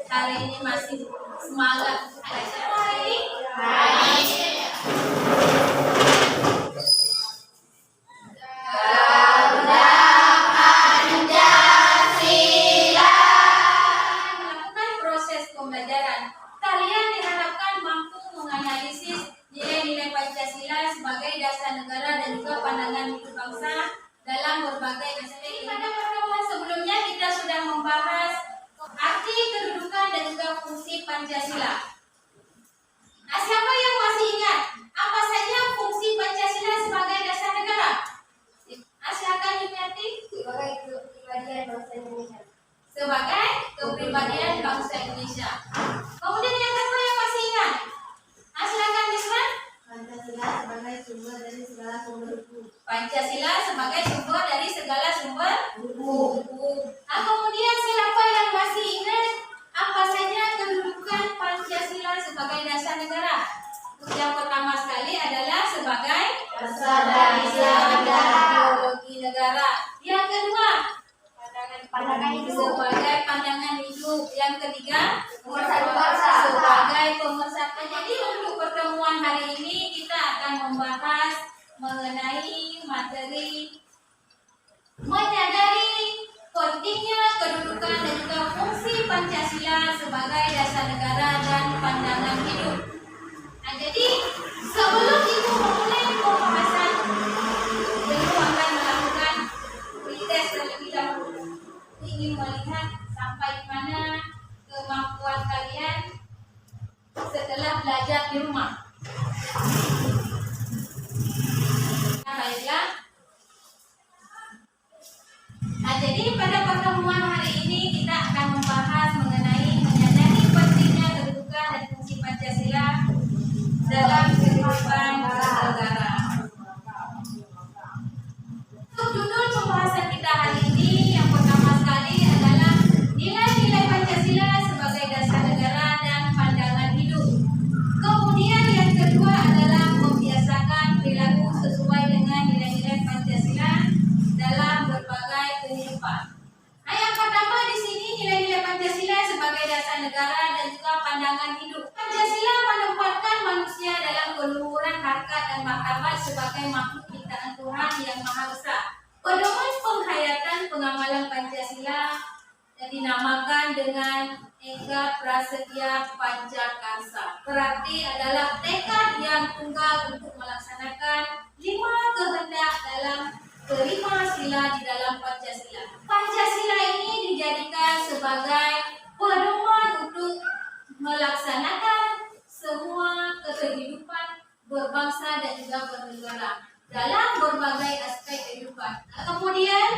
hari ini masih semangat untuk belajar hari ini? Melakukan proses pembelajaran, kalian diharapkan mampu menganalisis nilai-nilai Pancasila sebagai dasar negara dan juga pandangan hidup bangsa dalam berbagai aspek. Pada pertemuan sebelumnya kita sudah membahas arti, kedudukan, dan juga fungsi Pancasila. Nah, siapa yang masih ingat apa saja fungsi Pancasila sebagai dasar negara? Silakan Yuniati. Sebagai kepribadian bangsa Indonesia. Sebagai kepribadian bangsa Indonesia. Kemudian yang kedua yang masih ingat? Silakan Misra. Pancasila sebagai sumber dari segala sumber hukum. Pancasila sebagai sumber dari segala sumber Hukum. hukum. Kemudian siapa yang masih ingat apa saja kedudukan Pancasila sebagai dasar negara? Yang pertama sekali adalah sebagai Dasar dari ideologi negara. Yang kedua, Pandangan hidup. sebagai pandangan hidup. Yang ketiga, Pemersatu bangsa. sebagai pemersatu. Jadi untuk pertemuan hari ini kita akan membahas mengenai materi menyadari pentingnya kedudukan dan juga fungsi Pancasila sebagai dasar negara dan pandangan hidup. Nah, jadi sebelum ibu memulai pembahasan, ibu akan melakukan pretest terlebih dahulu. Ingin melihat sampai mana kemampuan kalian setelah belajar di rumah. Nah, baiklah. Nah, jadi pada pertemuan hari ini kita akan membahas mengenai menyadari pentingnya kedudukan dan fungsi Pancasila dalam kehidupan bernegara. Untuk judul pembahasan kita hari ini yang pertama sekali adalah nilai-nilai Pancasila sebagai dasar negara dan pandangan hidup. Kemudian yang kedua adalah membiasakan perilaku sesuai dengan nilai-nilai Pancasila dalam berbagai kehidupan. Nah, yang pertama di sini nilai-nilai Pancasila sebagai dasar negara dan juga pandangan hidup. Pancasila menempatkan manusia dalam keluhuran harkat dan martabat sebagai makhluk ciptaan Tuhan yang Maha Esa. Pedoman penghayatan pengamalan Pancasila yang dinamakan dengan Eka Prasetya Pancakarsa. Berarti adalah tekad yang tunggal untuk melaksanakan 5 kehendak dalam kelima sila di dalam Pancasila. Pancasila ini dijadikan sebagai pedoman untuk melaksanakan semua kehidupan berbangsa dan juga bernegara dalam berbagai aspek kehidupan. Kemudian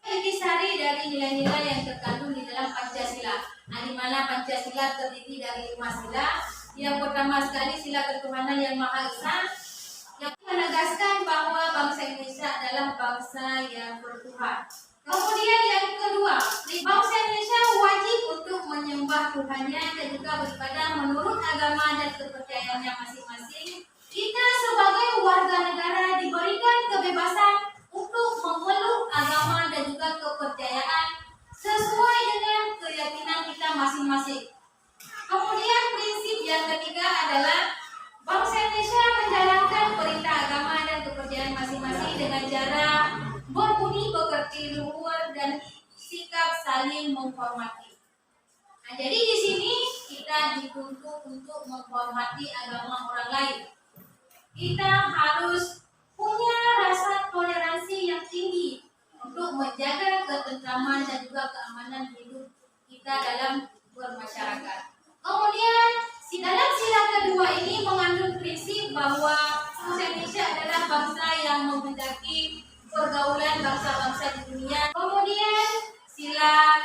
intisari dari nilai-nilai yang terkandung di dalam Pancasila. Nah, di mana Pancasila terdiri dari 5 sila. Yang pertama sekali sila ketuhanan yang Maha Esa, yang menegaskan bahwa bangsa Indonesia adalah bangsa yang bertuhan. Kemudian yang kedua, bangsa Indonesia wajib untuk menyembah Tuhannya dan juga beribadah menurut agama dan kepercayaannya masing-masing. Kita sebagai warga negara diberikan kebebasan untuk memeluk agama dan juga kepercayaan sesuai dengan keyakinan kita masing-masing. Kemudian prinsip yang ketiga adalah bangsa Indonesia menjalankan perintah agama dan kepercayaan masing-masing dengan cara berbudi pekerti luhur dan sikap saling menghormati. Nah, jadi di sini kita dituntut untuk menghormati agama orang lain. Kita harus punya rasa toleransi yang tinggi untuk menjaga ketentraman dan juga keamanan hidup kita dalam bermasyarakat. Kemudian dalam sila kedua ini mengandung prinsip bahwa bangsa Indonesia adalah bangsa yang menghendaki pergaulan bangsa-bangsa di dunia. Kemudian sila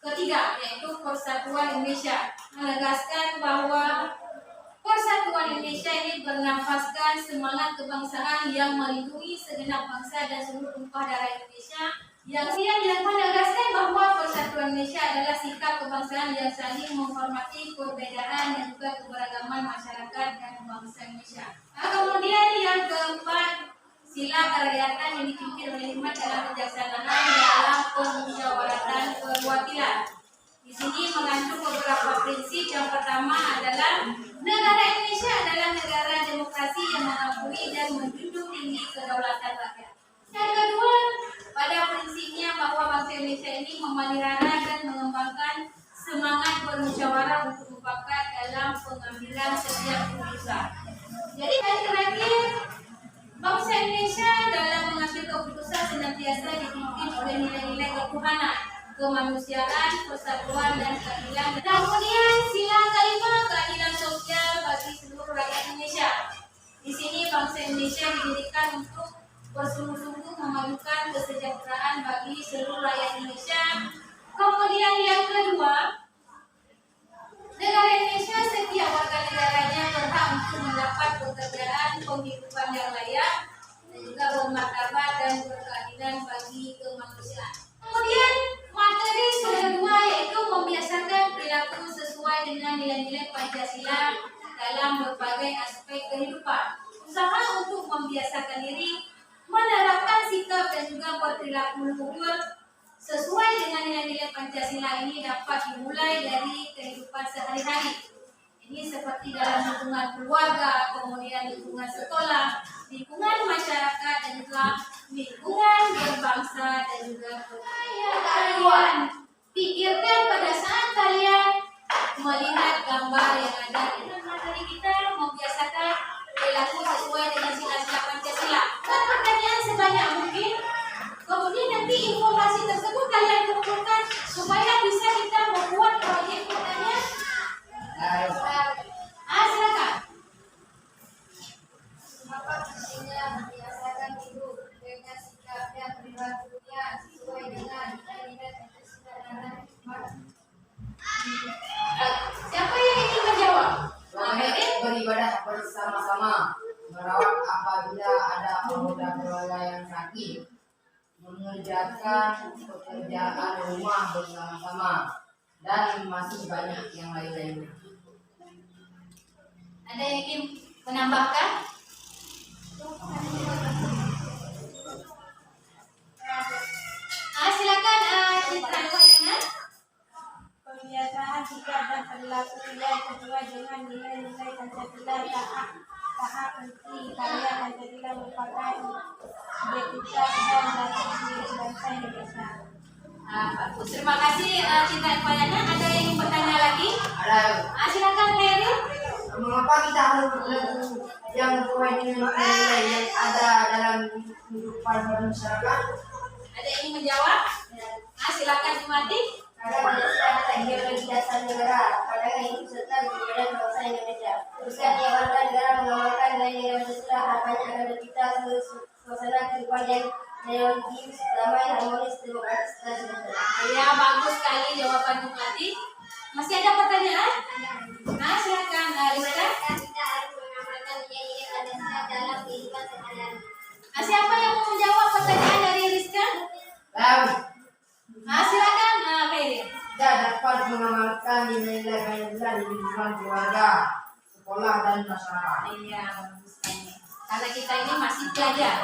ketiga yaitu persatuan Indonesia menegaskan bahwa persatuan Indonesia ini bernafaskan semangat kebangsaan yang melindungi segenap bangsa dan seluruh tumpah darah Indonesia. Yang kemudian menegaskan bahwa persatuan Indonesia adalah sikap kebangsaan yang saling menghormati perbedaan dan juga keberagaman masyarakat dan bangsa Indonesia. Nah, kemudian yang keempat, sila kerakyatan yang dipimpin oleh hikmat dalam kejaksanaan dalam permusyawaratan perwakilan. Di sini mengandung beberapa prinsip. Yang pertama adalah negara Indonesia adalah negara demokrasi yang mengakui dan menjunjung tinggi kedaulatan rakyat. Yang kedua, pada prinsipnya bahwa bangsa Indonesia ini memelihara dan mengembangkan semangat bermusyawarah untuk mufakat dalam pengambilan setiap keputusan. Jadi yang terakhir, bangsa Indonesia dalam mengambil keputusan senantiasa dipimpin oleh nilai-nilai ketuhanan, kemanusiaan, persatuan dan keadilan. Dan kemudian sila kelima, keadilan sosial bagi seluruh rakyat Indonesia. Di sini bangsa Indonesia didirikan untuk bersungguh-sungguh memajukan kesejahteraan bagi seluruh rakyat Indonesia. Kemudian yang kedua, negara Indonesia setiap warga negaranya berhak untuk mendapat pekerjaan penghidupan yang layak dan juga bermartabat dan berkeadilan bagi kemanusiaan. Kemudian materi kedua yaitu membiasakan perilaku sesuai dengan nilai-nilai Pancasila dalam berbagai aspek kehidupan. Usaha untuk membiasakan diri menerapkan sikap dan juga berperilaku luhur sesuai dengan nilai-nilai Pancasila ini dapat dimulai dari kehidupan sehari-hari. Ini seperti dalam lingkungan keluarga, kemudian lingkungan sekolah, lingkungan masyarakat, dan juga lingkungan berbangsa dan juga kalian pikirkan pada saat kalian melihat gambar yang ada di materi kita, membiasakan perilaku sesuai dengan sila-sila Pancasila. Dan pertanyaan sebanyak mungkin. Kemudian nanti informasi tersebut kalian kumpulkan supaya bisa kita membuat proyek pertanyaan. Silakan. Maka pentingnya membiasakan hidup dengan sikap dan perilakunya sesuai dengan nilai-nilai Pancasila dan hikmat. Siapa yang ingin menjawab? Beribadah bersama-sama, merawat apabila ada anggota keluarga yang sakit, mengerjakan pekerjaan rumah bersama-sama, dan masih banyak yang lain-lainnya. Ada yang ingin menambahkan? Silakan Citra Wayana. Pembiasaan sikap dan perilaku yang sesuai dengan nilai-nilai Pancasila taat henti karya Pancasila merupakan identitas dan dasar diri bangsa Indonesia. Bagus. Terima kasih Citra Wayana. Ada yang ingin bertanya lagi? Ada Silakan Heri. mengapa kita harus berlaku yang sesuai dengan nilai yang ada dalam kehidupan masyarakat? Ada yang ingin menjawab? Silakan Sumati. Karena Pancasila adalah ideologi dasar negara, pandangan hidup serta kebudayaan bangsa Indonesia. Teruskan tiap warga negara mengamalkan nilai-nilai Pancasila, harapannya akan tercipta suasana kehidupan yang ideologis, damai, harmonis, demokratis, dan sejahtera. Ya, bagus sekali jawaban Sumati. Masih ada pertanyaan? Silakan Rizka. Kita harus mengamalkan nilai-nilai Pancasila dalam kehidupan sehari-hari. Siapa yang mau menjawab pertanyaan dari Rizka? Silakan Heri. Kita dapat mengamalkan nilai-nilai Pancasila di lingkungan keluarga, sekolah, dan masyarakat. Iya, bagus sekali. Karena kita ini masih belajar.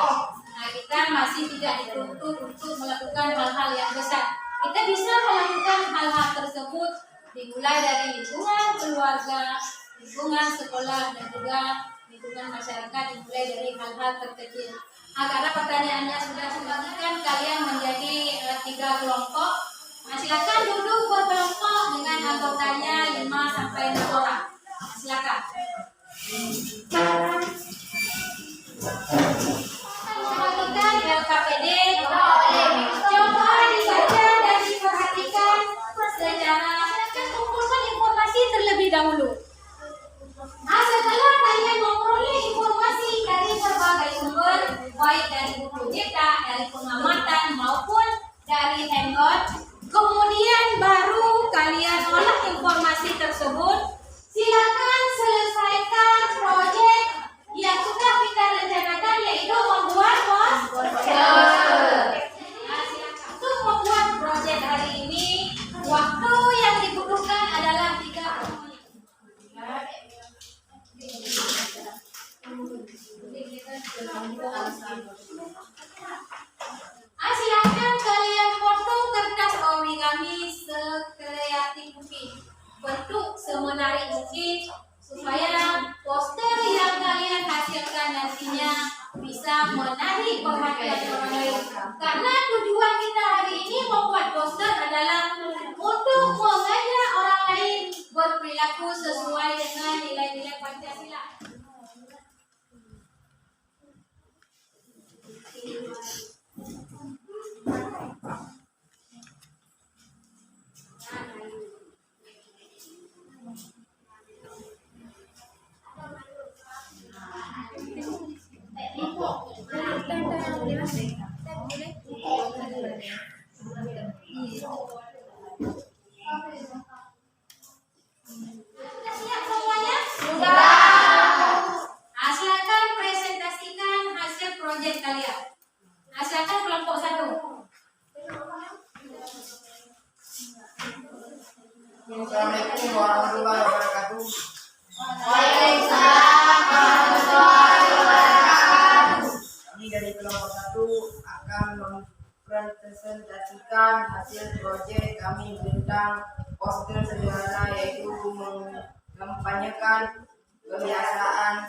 Kita masih tidak dituntut untuk melakukan hal-hal yang besar. Kita bisa melakukan hal-hal tersebut dimulai dari lingkungan keluarga, lingkungan sekolah, dan juga lingkungan masyarakat, dimulai dari hal-hal terkecil. Karena pertanyaannya sudah dibagikan, kalian menjadi 3 kelompok. Silakan duduk berkelompok dengan anggotanya 5 sampai 6 orang. Silakan. Kita di LKPD coba dibaca dan diperhatikan secara kumpulkan informasi terlebih dahulu. Setelah kalian memperoleh informasi dari berbagai sumber, baik dari buku cetak, dari pengamatan maupun dari handout, kemudian baru kalian olah informasi tersebut. Silakan selesaikan proyek yang sudah kita rencanakan, yaitu membuat poster. Untuk membuat proyek hari ini, waktu yang dibutuhkan adalah 30 menit. Silakan kalian potong kertas bentuk semenarik mungkin supaya poster yang kalian hasilkan nantinya bisa menarik perhatian orang lain. Karena tujuan kita hari ini membuat poster adalah untuk mengajak orang lain berperilaku sesuai dengan nilai-nilai Pancasila. Sudah siap semuanya? Sudah. Silakan presentasikan hasil proyek kalian. Silakan kelompok 1. Assalamualaikum warahmatullahi wabarakatuh. Waalaikumsalam warahmatullahi wabarakatuh. Kami dari kelompok 1 akan mempresentasikan hasil proyek kami tentang poster sederhana, yaitu mengkampanyekan kebiasaan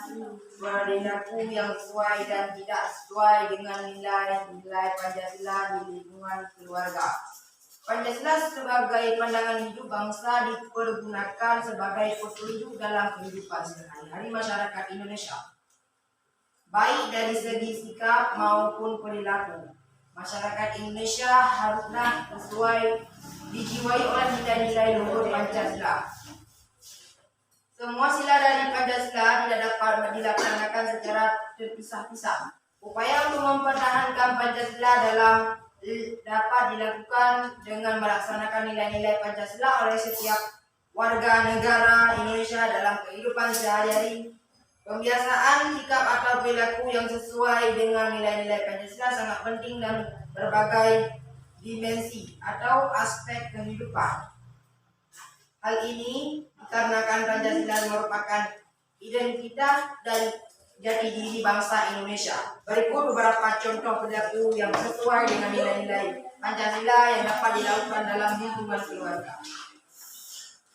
perilaku yang sesuai dan tidak sesuai dengan nilai-nilai Pancasila di lingkungan keluarga. Pancasila sebagai pandangan hidup bangsa dipergunakan sebagai petunjuk dalam kehidupan sehari-hari masyarakat Indonesia, baik dari segi sikap maupun perilaku. Masyarakat Indonesia haruslah dijiwai oleh nilai-nilai luhur Pancasila. Semua sila dari Pancasila tidak dapat dilaksanakan secara terpisah-pisah. Upaya untuk mempertahankan Pancasila dapat dilakukan dengan melaksanakan nilai-nilai Pancasila oleh setiap warga negara Indonesia dalam kehidupan sehari-hari. Pembiasaan sikap atau perilaku yang sesuai dengan nilai-nilai Pancasila sangat penting dan berbagai dimensi atau aspek kehidupan. Hal ini dikarenakan Pancasila merupakan identitas dan jati diri bangsa Indonesia. Berikut beberapa contoh perilaku yang sesuai dengan nilai-nilai Pancasila yang dapat dilakukan dalam lingkungan keluarga.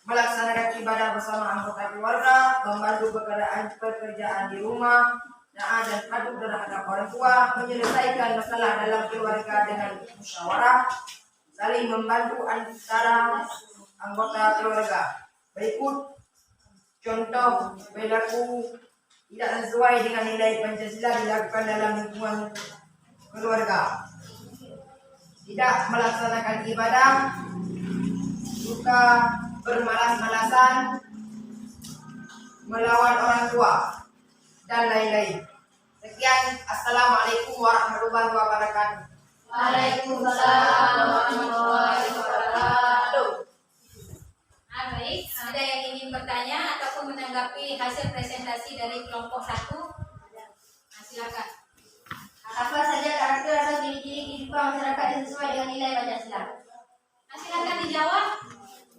Melaksanakan ibadah bersama anggota keluarga, membantu pekerjaan di rumah, dan patuh terhadap orang tua, menyelesaikan masalah dalam keluarga dengan musyawarah, saling membantu antara anggota keluarga. Berikut contoh perilaku tidak sesuai dengan nilai Pancasila dilakukan dalam lingkungan keluarga. Tidak melaksanakan ibadah, suka bermalas-malasan, melawan orang tua, dan lain-lain. Sekian, Assalamualaikum warahmatullahi wabarakatuh. Waalaikumsalam warahmatullahi wabarakatuh. Baik, ada yang ingin bertanya ataupun menanggapi hasil presentasi dari kelompok 1? Silakan. Apa saja karakter atau ciri-ciri kehidupan masyarakat yang sesuai dengan nilai Pancasila? Silakan dijawab.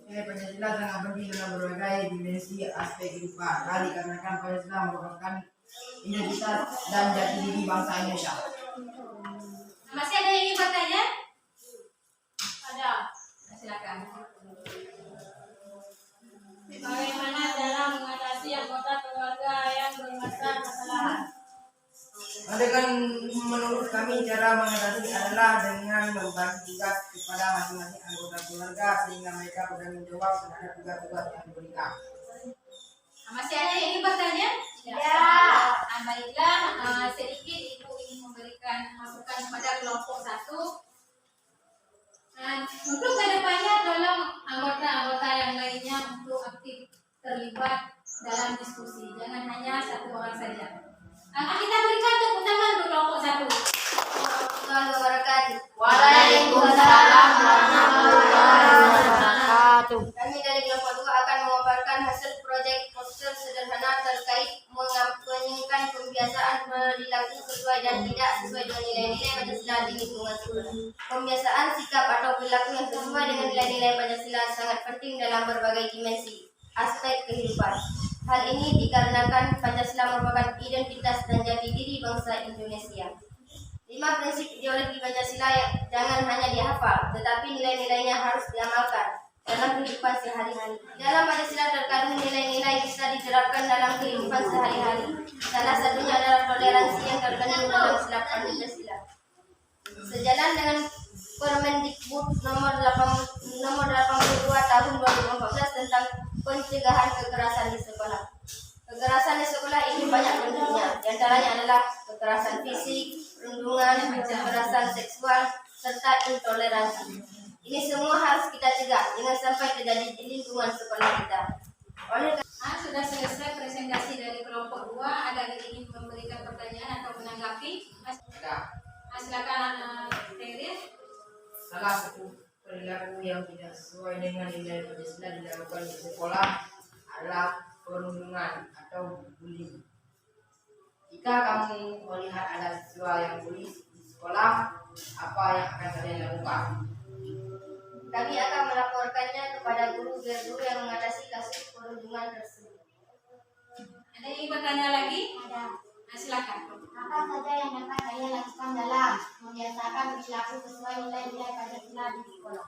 Nilai Pancasila sangat penting dalam berbagai dimensi aspek kehidupan. Dikarenakan Pancasila merupakan identitas dan jati diri bangsa Indonesia. Masih ada yang ingin bertanya? Ada. Silakan. Bagaimana dalam mengatasi anggota keluarga yang bermasalah? Dengan menurut kami cara mengatasi adalah dengan membagi tugas kepada masing-masing anggota keluarga sehingga mereka bertanggung jawab terhadap tugas-tugas yang diberikan. Masih ada yang ingin bertanya? Ya. Baiklah, sedikit Ibu ingin memberikan masukan kepada kelompok 1. Dan untuk kedepannya tolong anggota-anggota yang lainnya untuk aktif terlibat dalam diskusi. Jangan hanya satu orang saja. Kita berikan tepuk tangan untuk kelompok 1. Warahmatullahi wabarakatuh. Waalaikumsalam warahmatullahi wabarakatuh. Kami dari kelompok 2 akan memaparkan hasil proyek poster sederhana terkait mengampanyekan kebiasaan perilaku sesuai dan tidak sesuai dengan nilai-nilai Pancasila di lingkungan sekolah. Pembiasaan sikap atau perilaku yang sesuai dengan nilai-nilai Pancasila sangat penting dalam berbagai dimensi aspek kehidupan. Hal ini dikarenakan Pancasila merupakan identitas dan jati diri bangsa Indonesia. 5 prinsip ideologi Pancasila yang jangan hanya dihafal, tetapi nilai-nilainya harus diamalkan dalam kehidupan sehari-hari. Dalam Pancasila terkandung nilai-nilai bisa diterapkan dalam kehidupan sehari-hari. Salah satunya adalah toleransi yang terkandung dalam sila Pancasila. Sejalan dengan Permendikbud nomor 82 tahun 2014 tentang pencegahan kekerasan di sekolah. Kekerasan di sekolah ini banyak bentuknya, di antaranya adalah kekerasan fisik, perundungan, kekerasan seksual, serta intoleransi. Ini semua harus kita cegah, jangan sampai terjadi di lingkungan sekolah kita. Sudah selesai presentasi dari kelompok 2. Ada yang ingin memberikan pertanyaan atau menanggapi? Silakan Terin. Salah satu perilaku yang tidak sesuai dengan nilai Pancasila dilakukan di sekolah adalah perundungan atau bullying. Jika kamu melihat ada siswa yang bully di sekolah, apa yang akan kalian lakukan? Kami akan melaporkannya kepada guru biar guru yang mengatasi kasus perundungan tersebut. Ada yang ingin bertanya lagi? Ada. Silakan. Apa saja yang dapat saya lakukan dalam membiasakan perilaku sesuai nilai-nilai Pancasila di sekolah?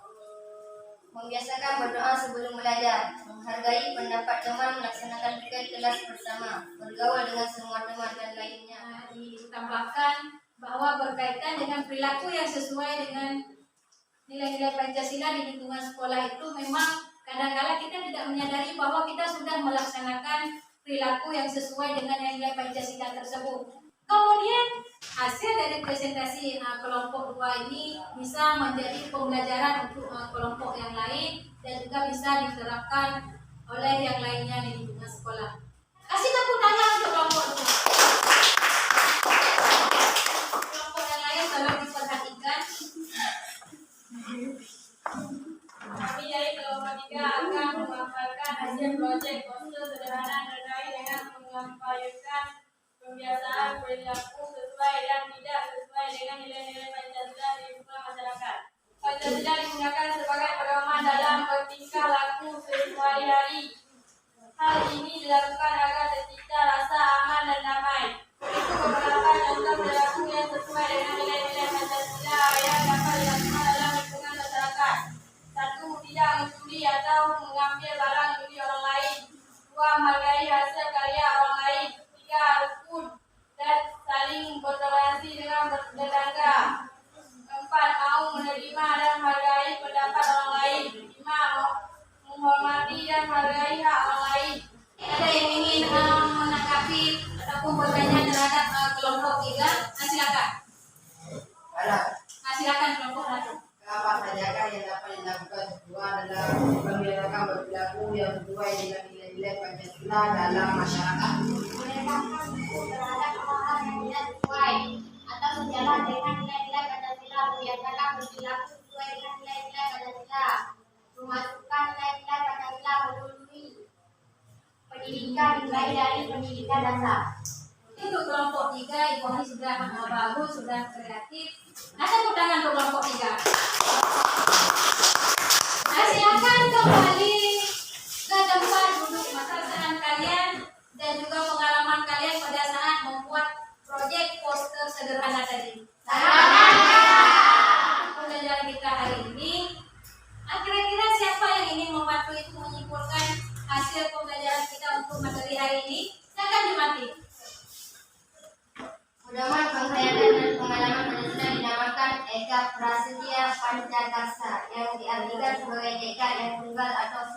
Membiasakan berdoa sebelum belajar, menghargai pendapat teman, melaksanakan tugas kelas bersama, bergaul dengan semua teman dan lainnya. Ditambahkan bahwa berkaitan dengan perilaku yang sesuai dengan nilai-nilai Pancasila di lingkungan sekolah itu memang kadang-kala kita tidak menyadari bahwa kita sudah melaksanakan perilaku yang sesuai dengan nilai Pancasila tersebut. Kemudian hasil dari presentasi kelompok 2 ini bisa menjadi pembelajaran untuk kelompok yang lain dan juga bisa diterapkan oleh yang lainnya di lingkungan sekolah. Kasih tepuk tangan untuk kelompok 2. Kelompok yang lain tolong diperhatikan. Kami dari kelompok 3 akan memaparkan hasil proyek poster sederhana terkait dengan menyampaikan pembiasaan perilaku sesuai dan tidak sesuai dengan nilai-nilai Pancasila di lingkungan masyarakat. Pancasila digunakan sebagai pedoman dalam bertingkah laku sehari-hari. Hal ini dilakukan agar tercipta rasa aman dan damai. Itu beberapa contoh perilaku yang sesuai dengan nilai-nilai Pancasila yang dapat dilakukan dalam lingkungan masyarakat. 1. Tidak mencuri atau mengambil barang milik orang lain. 2. Menghargai hasil karya orang lain. 3. Rukun dan saling bertoleransi dengan tetangga. 4. Mau menerima dan menghargai pendapat orang lain. 5. Menghormati dan menghargai hak orang lain. Ada yang ingin menanggapi ataupun bertanya terhadap kelompok 3? Silakan. Silakan kelompok 1. Apa saja yang dapat dilakukan kedua adalah membiasakan perilaku yang sesuai dengan nilai-nilai Pancasila dalam masyarakat. Menegakkan hukum terhadap hal-hal yang tidak sesuai atau sejalan dengan nilai-nilai Pancasila, membiasakan perilaku sesuai dengan nilai-nilai Pancasila, memasukkan nilai-nilai Pancasila melalui pendidikan dimulai dari pendidikan dasar. Untuk kelompok 3, Ibu Hani sudah bagus, sudah kreatif. Tepuk tangan untuk kelompok 3. Silakan kembali ke tempat duduk masakan kalian dan juga pengalaman kalian pada saat membuat proyek poster sederhana tadi. Pembelajaran kita hari ini. Kira-kira siapa yang ingin membantu itu menyimpulkan hasil pembelajaran kita untuk materi hari ini? Silakan dimati. Pedoman penghayatan dan pengalaman Pancasila dinamakan Eka Prasetya Pancadaksa yang diartikan sebagai tekad yang tunggal atau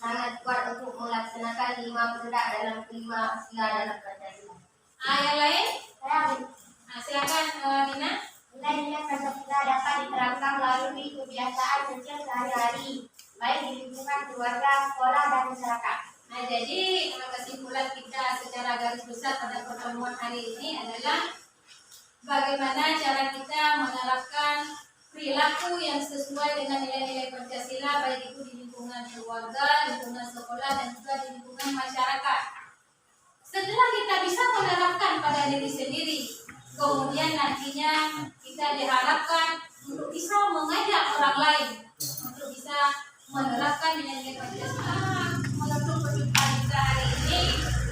sangat kuat untuk melaksanakan 5 pundak dalam 5 sila dalam Pancasila. Yang lain? Saya Silakan Nina. nilai-nilai Pancasila dapat diterapkan melalui kebiasaan kecil sehari-hari, baik di lingkungan keluarga, sekolah, dan masyarakat. Jadi kesimpulan kita secara garis besar pada pertemuan hari ini adalah bagaimana cara kita menerapkan perilaku yang sesuai dengan nilai-nilai Pancasila, baik itu di lingkungan keluarga, lingkungan sekolah, dan juga di lingkungan masyarakat. Setelah kita bisa menerapkan pada diri sendiri, kemudian nantinya kita diharapkan untuk bisa mengajak orang lain untuk bisa menerapkan nilai-nilai Pancasila. Menutup perjumpaan kita hari ini,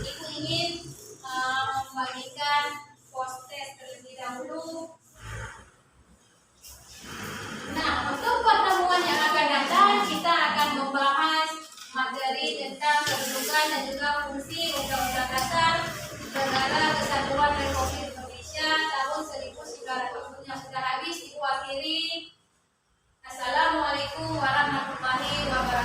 Ibu ingin membagikan poster terlebih dahulu. Nah, untuk pertemuan yang akan datang kita akan membahas kedudukan dan juga fungsi Undang-Undang Dasar Negara Kesatuan Republik Indonesia tahun 1945 yang sudah habis ibu akhiri. Assalamualaikum warahmatullahi wabarakatuh.